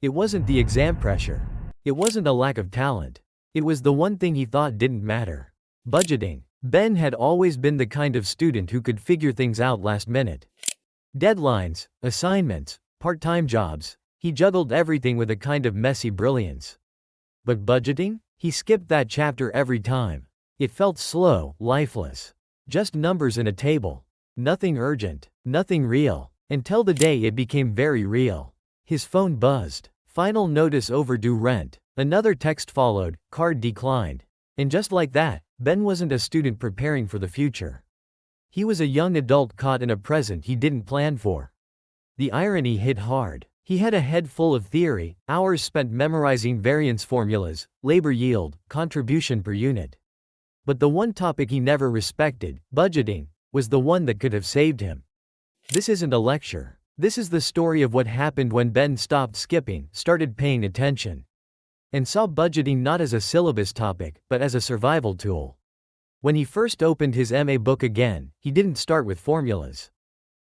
It wasn't the exam pressure. It wasn't a lack of talent. It was the one thing he thought didn't matter. Budgeting. Ben had always been the kind of student who could figure things out last minute. Deadlines, assignments, part-time jobs. He juggled everything with a kind of messy brilliance. But budgeting? He skipped that chapter every time. It felt slow, lifeless. Just numbers in a table. Nothing urgent, nothing real. Until the day it became very real. His phone buzzed. Final notice overdue rent. Another text followed, card declined. And just like that, Ben wasn't a student preparing for the future. He was a young adult caught in a present he didn't plan for. The irony hit hard. He had a head full of theory, hours spent memorizing variance formulas, labor yield, contribution per unit. But the one topic he never respected, budgeting, was the one that could have saved him. This isn't a lecture. This is the story of what happened when Ben stopped skipping, started paying attention, and saw budgeting not as a syllabus topic, but as a survival tool. When he first opened his MA book again, he didn't start with formulas.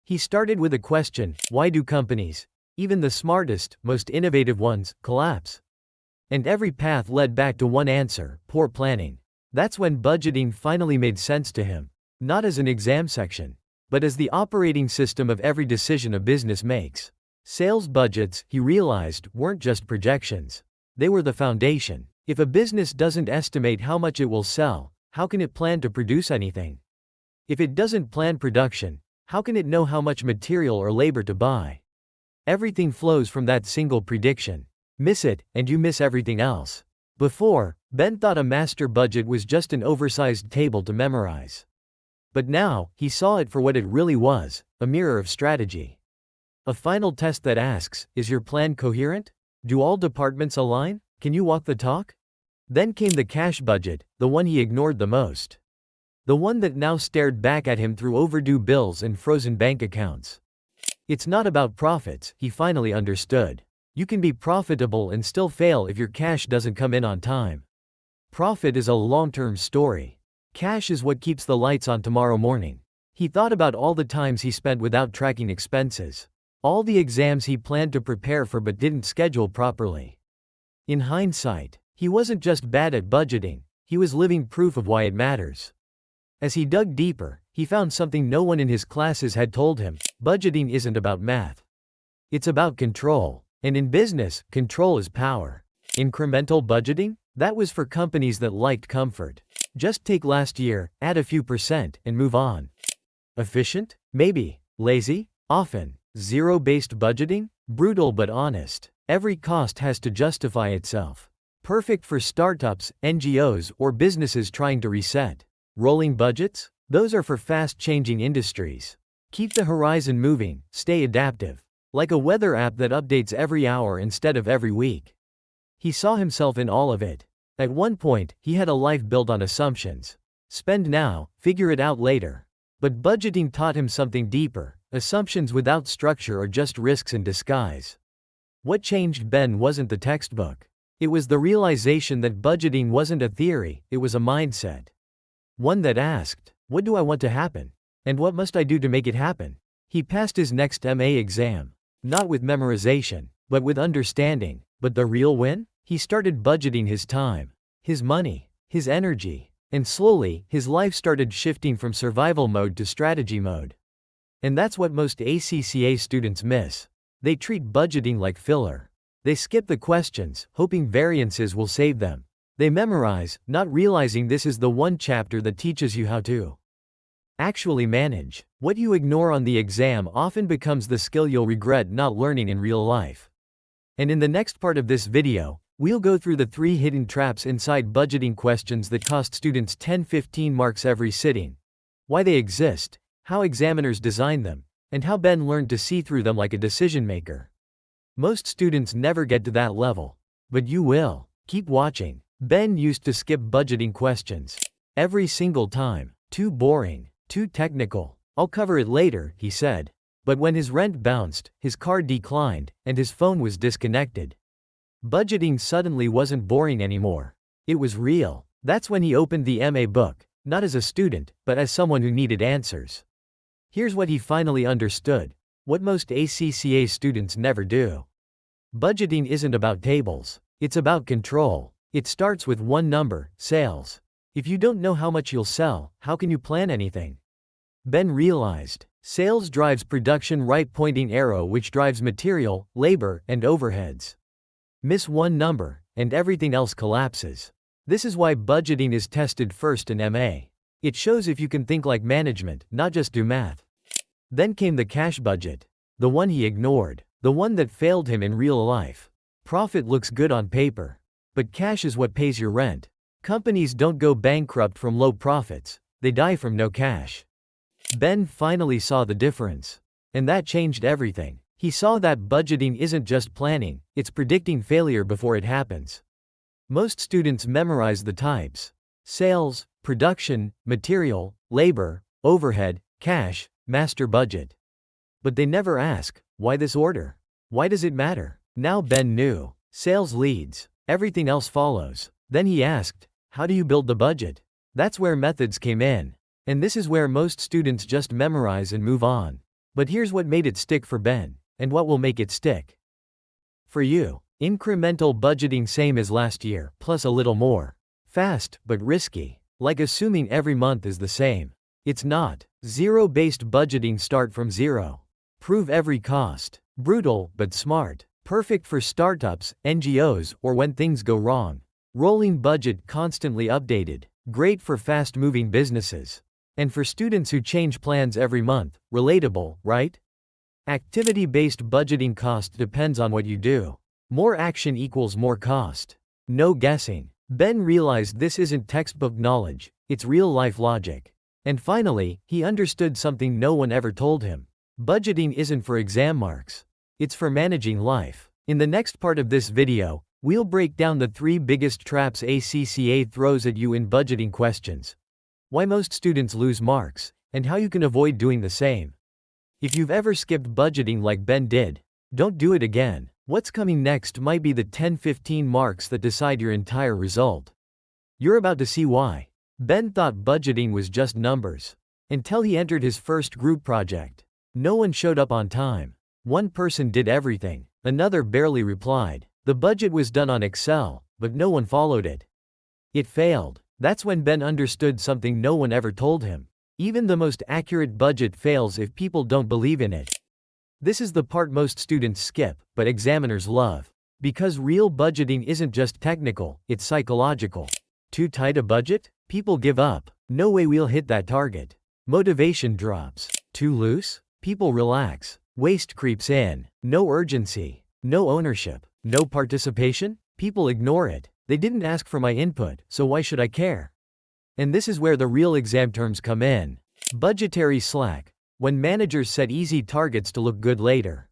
He started with a question: why do companies, even the smartest, most innovative ones, collapse? And every path led back to one answer: poor planning. That's when budgeting finally made sense to him. Not as an exam section, but as the operating system of every decision a business makes. Sales budgets, he realized, weren't just projections. They were the foundation. If a business doesn't estimate how much it will sell, how can it plan to produce anything? If it doesn't plan production, how can it know how much material or labor to buy? Everything flows from that single prediction. Miss it, and you miss everything else. Before, Ben thought a master budget was just an oversized table to memorize. But now, he saw it for what it really was: a mirror of strategy. A final test that asks, is your plan coherent? Do all departments align? Can you walk the talk? Then came the cash budget, the one he ignored the most. The one that now stared back at him through overdue bills and frozen bank accounts. It's not about profits, he finally understood. You can be profitable and still fail if your cash doesn't come in on time. Profit is a long-term story. Cash is what keeps the lights on tomorrow morning. He thought about all the times he spent without tracking expenses. All the exams he planned to prepare for but didn't schedule properly. In hindsight, he wasn't just bad at budgeting, he was living proof of why it matters. As he dug deeper, he found something no one in his classes had told him: budgeting isn't about math. It's about control. And in business, control is power. Incremental budgeting? That was for companies that liked comfort. Just take last year, add a few percent, and move on. Efficient? Maybe. Lazy? Often. Zero-based budgeting? Brutal but honest. Every cost has to justify itself. Perfect for startups, NGOs, or businesses trying to reset. Rolling budgets? Those are for fast-changing industries. Keep the horizon moving, stay adaptive. Like a weather app that updates every hour instead of every week. He saw himself in all of it. At one point, he had a life built on assumptions. Spend now, figure it out later. But budgeting taught him something deeper. Assumptions without structure are just risks in disguise. What changed Ben wasn't the textbook. It was the realization that budgeting wasn't a theory, it was a mindset. One that asked, what do I want to happen? And what must I do to make it happen? He passed his next MA exam. Not with memorization, but with understanding. But the real win? He started budgeting his time, his money, his energy. And slowly, his life started shifting from survival mode to strategy mode. And that's what most ACCA students miss. They treat budgeting like filler. They skip the questions, hoping variances will save them. They memorize, not realizing this is the one chapter that teaches you how to actually manage. What you ignore on the exam often becomes the skill you'll regret not learning in real life. And in the next part of this video, we'll go through the 3 hidden traps inside budgeting questions that cost students 10-15 marks every sitting. Why they exist, how examiners design them, and how Ben learned to see through them like a decision maker. Most students never get to that level. But you will. Keep watching. Ben used to skip budgeting questions. Every single time. Too boring. Too technical. I'll cover it later, he said. But when his rent bounced, his card declined, and his phone was disconnected, budgeting suddenly wasn't boring anymore. It was real. That's when he opened the MA book, not as a student, but as someone who needed answers. Here's what he finally understood, what most ACCA students never do. Budgeting isn't about tables. It's about control. It starts with one number, sales. If you don't know how much you'll sell, how can you plan anything? Ben realized, sales drives production, right pointing arrow, which drives material, labor, and overheads. Miss one number, and everything else collapses. This is why budgeting is tested first in MA. It shows if you can think like management, not just do math. Then came the cash budget. The one he ignored. The one that failed him in real life. Profit looks good on paper. But cash is what pays your rent. Companies don't go bankrupt from low profits. They die from no cash. Ben finally saw the difference. And that changed everything. He saw that budgeting isn't just planning, it's predicting failure before it happens. Most students memorize the types: sales, production, material, labor, overhead, cash, master budget. But they never ask, why this order? Why does it matter? Now Ben knew. Sales leads. Everything else follows. Then he asked, how do you build the budget? That's where methods came in. And this is where most students just memorize and move on. But here's what made it stick for Ben, and what will make it stick for you. Incremental budgeting, same as last year, plus a little more. Fast, but risky. Like assuming every month is the same. It's not. Zero-based budgeting, start from zero. Prove every cost. Brutal, but smart. Perfect for startups, NGOs, or when things go wrong. Rolling budget, constantly updated. Great for fast-moving businesses. And for students who change plans every month. Relatable, right? Activity-based budgeting, cost depends on what you do. More action equals more cost. No guessing. Ben realized this isn't textbook knowledge, it's real-life logic. And finally, he understood something no one ever told him. Budgeting isn't for exam marks. It's for managing life. In the next part of this video, we'll break down the 3 biggest traps ACCA throws at you in budgeting questions, why most students lose marks, and how you can avoid doing the same. If you've ever skipped budgeting like Ben did, don't do it again. What's coming next might be the 10-15 marks that decide your entire result. You're about to see why. Ben thought budgeting was just numbers. Until he entered his first group project. No one showed up on time. One person did everything. Another barely replied. The budget was done on Excel, but no one followed it. It failed. That's when Ben understood something no one ever told him. Even the most accurate budget fails if people don't believe in it. This is the part most students skip, but examiners love. Because real budgeting isn't just technical, it's psychological. Too tight a budget? People give up. No way we'll hit that target. Motivation drops. Too loose? People relax. Waste creeps in. No urgency. No ownership. No participation? People ignore it. They didn't ask for my input, so why should I care? And this is where the real exam terms come in. Budgetary slack. When managers set easy targets to look good later.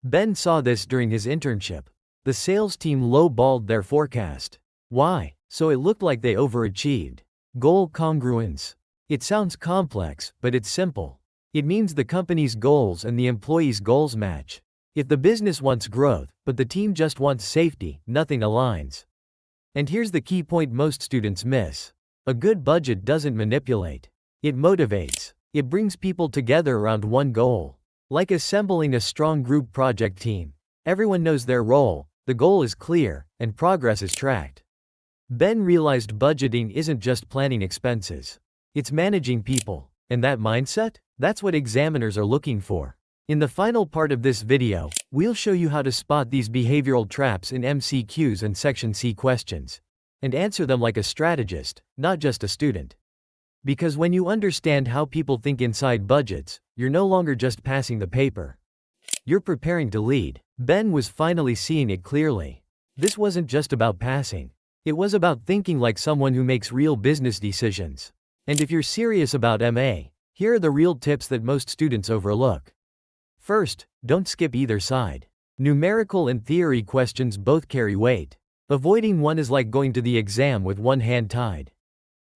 Ben saw this during his internship. The sales team low-balled their forecast. Why? So it looked like they overachieved. Goal congruence. It sounds complex, but it's simple. It means the company's goals and the employees' goals match. If the business wants growth, but the team just wants safety, nothing aligns. And here's the key point most students miss. A good budget doesn't manipulate. It motivates. It brings people together around one goal. Like assembling a strong group project team. Everyone knows their role, the goal is clear, and progress is tracked. Ben realized budgeting isn't just planning expenses. It's managing people. And that mindset? That's what examiners are looking for. In the final part of this video, we'll show you how to spot these behavioral traps in MCQs and Section C questions. And answer them like a strategist, not just a student. Because when you understand how people think inside budgets, you're no longer just passing the paper. You're preparing to lead. Ben was finally seeing it clearly. This wasn't just about passing. It was about thinking like someone who makes real business decisions. And if you're serious about MA, here are the real tips that most students overlook. First, don't skip either side. Numerical and theory questions both carry weight. Avoiding one is like going to the exam with one hand tied.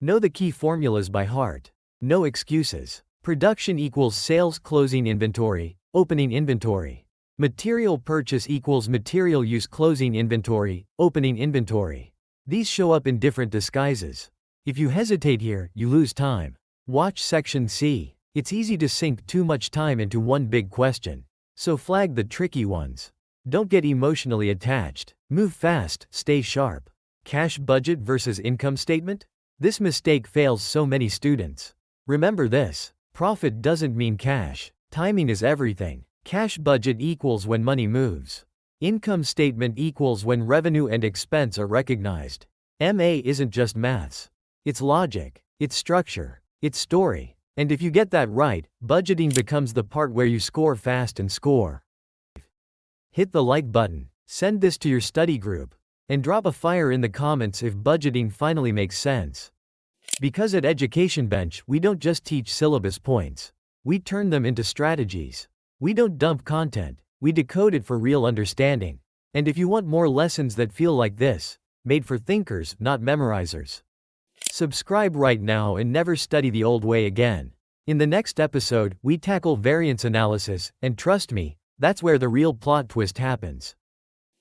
Know the key formulas by heart. No excuses. Production equals sales closing inventory, opening inventory. Material purchase equals material use closing inventory, opening inventory. These show up in different disguises. If you hesitate here, you lose time. Watch Section C. It's easy to sink too much time into one big question. So flag the tricky ones. Don't get emotionally attached. Move fast, stay sharp. Cash budget versus income statement? This mistake fails so many students. Remember this: profit doesn't mean cash. Timing is everything. Cash budget equals when money moves. Income statement equals when revenue and expense are recognized. MA isn't just maths. It's logic, it's structure, it's story. And if you get that right, budgeting becomes the part where you score fast and score. Hit the like button, send this to your study group, and drop a fire in the comments if budgeting finally makes sense. Because at Education Bench, we don't just teach syllabus points. We turn them into strategies. We don't dump content, we decode it for real understanding. And if you want more lessons that feel like this, made for thinkers, not memorizers, subscribe right now and never study the old way again. In the next episode, we tackle variance analysis, and trust me, that's where the real plot twist happens.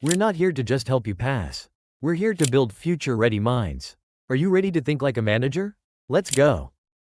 We're not here to just help you pass. We're here to build future-ready minds. Are you ready to think like a manager? Let's go.